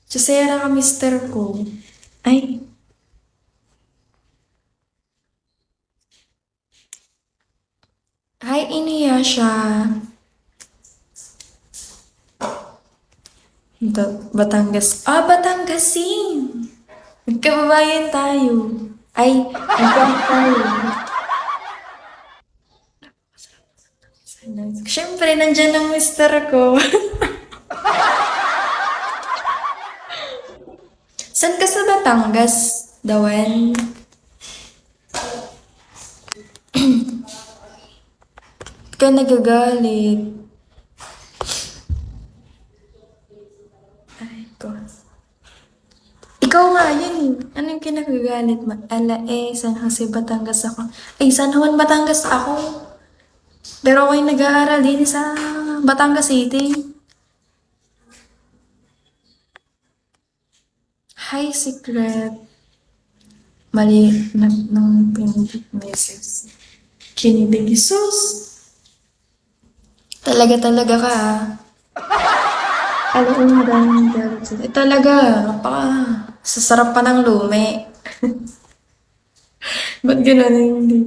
Susera ka mister ko. Ay, hi Inuyasha. Batangas. Ah, Batanggasin! Magkababayan tayo. Ay, magkano tayo? Siyempre, nandyan ang mister ko. San ka sa Batangas, Dawan? Ka nagagalit. Ay, ko. Ikaw nga yun eh. Anong kinagagalit mo? Ala San Jose, Batangas ako. Ay, San Juan, Batangas ako. Pero ako'y nag-aaral din sa Batangas City. Hi, secret. Mali na ng pinindot message. Kinilig. Sus! Talaga ka ah. Alam mo, maraming galit sila. Talaga, napaka sasarap pa ng lumi. Ba't gano'n hindi?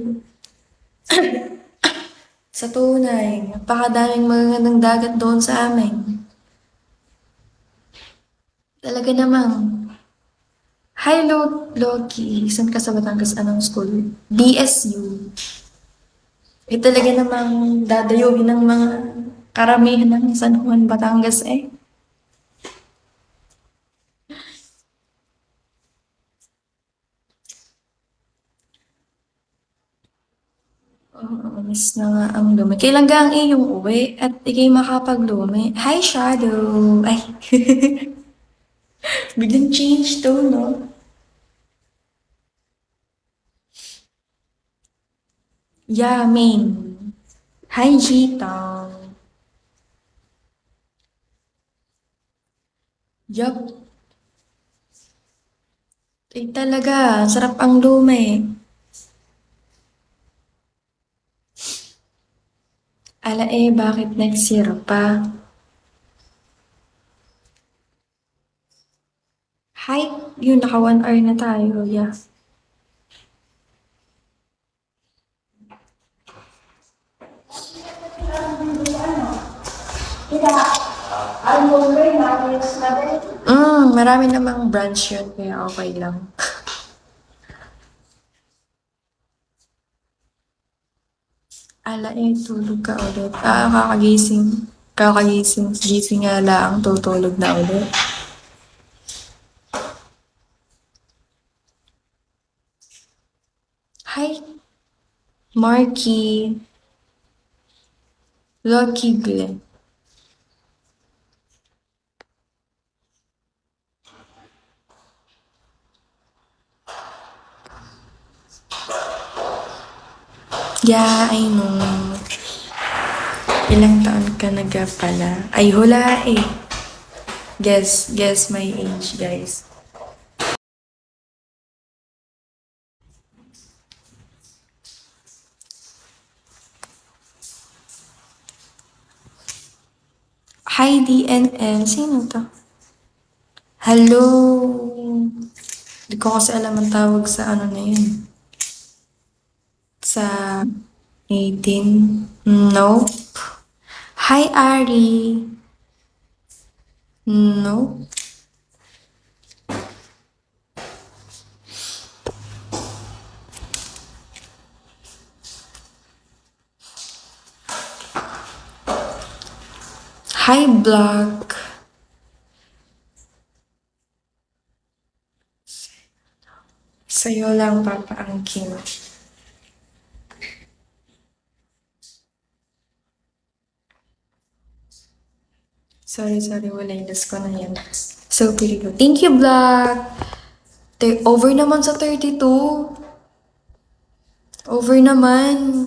Sa tunay, napakadaming magagandang dagat doon sa amin. Talaga namang. Hi, Loki. Saan ka sa Batangas? Anong school? BSU. Talaga namang dadayuhin ng mga karamihan ng San Juan, Batangas eh. Oo, miss na nga ang lumi. Kailan ka ang iyong uwi at ikay makapaglumi? Hi, Shadow! Ay, biglang change to, no? Yamin. Hi, Jitang. Yup. Ay, talaga. Sarap ang lumi. Ala bakit next year pa? Hi, yun, naka 1 hour na tayo. Yeah. Marami namang branch yun, kaya okay lang. Ala tulog ka ulit. Ah, kakagising. Kakagising. Gising nga lang, tutulog na ulit. Hi, Marky. Lucky Glenn. Yeah, I know. Ilang taon ka na ga pala? Ay, hula eh. Guess my age, guys. Hi, DNM. Sino to? Hello. Hindi ko kasi alam ang tawag sa ano na yun. Sa 18. Nope. Hi, Ari. Nope. Hi, Black. Sa'yo lang papaangkin. Sorry, wala yung last ko na yan. So, pretty good. Thank you, Black. Over naman sa 32. Over naman.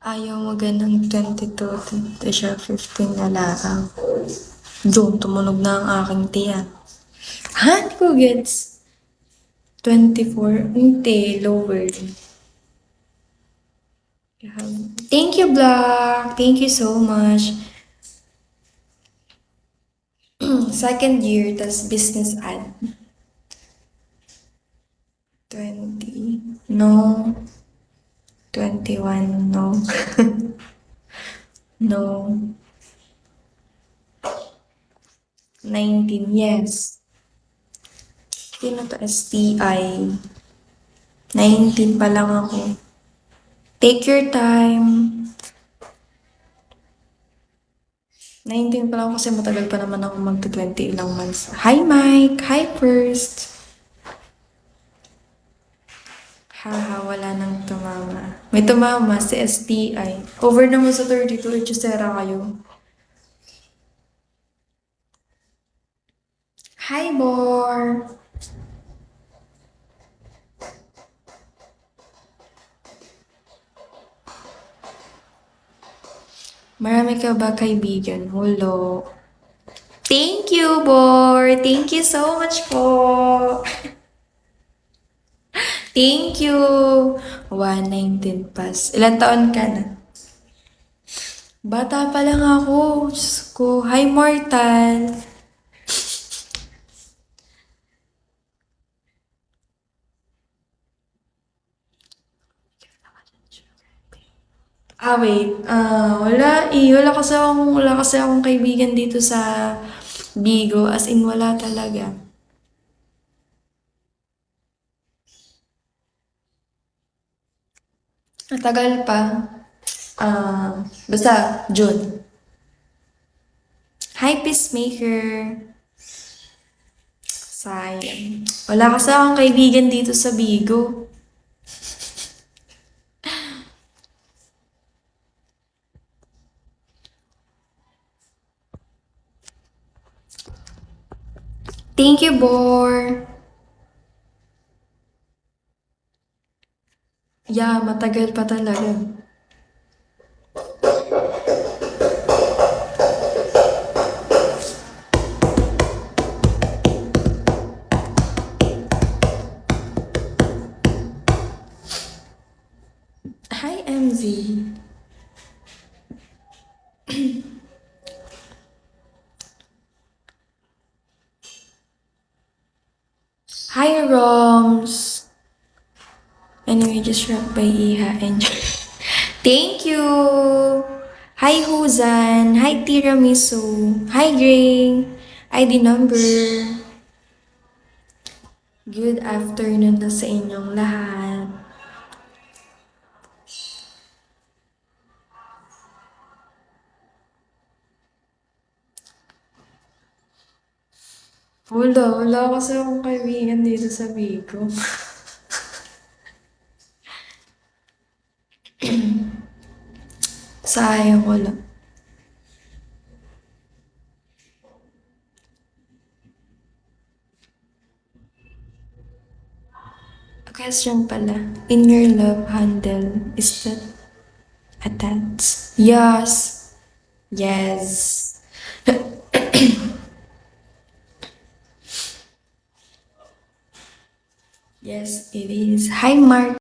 Ayaw mo ganang 22. Ito siya 15 na lang. Doon, tumunog na ang aking tiyan. Ha? Hindi ko gets. 24. Hindi, lower. Thank you, Black. Thank you so much. Second year, tas business ad. 20. No. 21. No. No. 19. Yes. Sino to? STI. 19 pa lang ako. Take your time. 19 pa lang ako kasi matagal pa naman ako magta-20 ilang months. Hi, Mike! Hi, First! Haha, wala nang tumama. May tumama si STI. Over naman sa 32, Echusera kayo. Hi, Bor! Marami ka ba kaibigan? Hulo. Thank you, Bor! Thank you so much po! Thank you! 119 pass. Ilan taon ka na? Bata pa lang ako. Diyos ko. Hi, Mortal! Wait. Wala eh. Wala kasi akong kaibigan dito sa Bigo. As in, wala talaga. Matagal pa. Basta, June. Hi, Peacemaker. Sayang. Wala kasi akong kaibigan dito sa Bigo. Thank you, Bor. Yeah, matagal pa talaga. Hi, MZ. Hi, Roms. Anyway, just rap by Iha. Enjoy. Thank you. Hi, Huzan. Hi, Tiramisu. Hi, Gray. ID number. Good afternoon na sa inyong lahat. Wala kasi akong kaibigan dito sa Bicol. Sayang, wala. A question pala. In your love handle, is that attached? Yes. Yes. Yes, it is. Hi, Mark.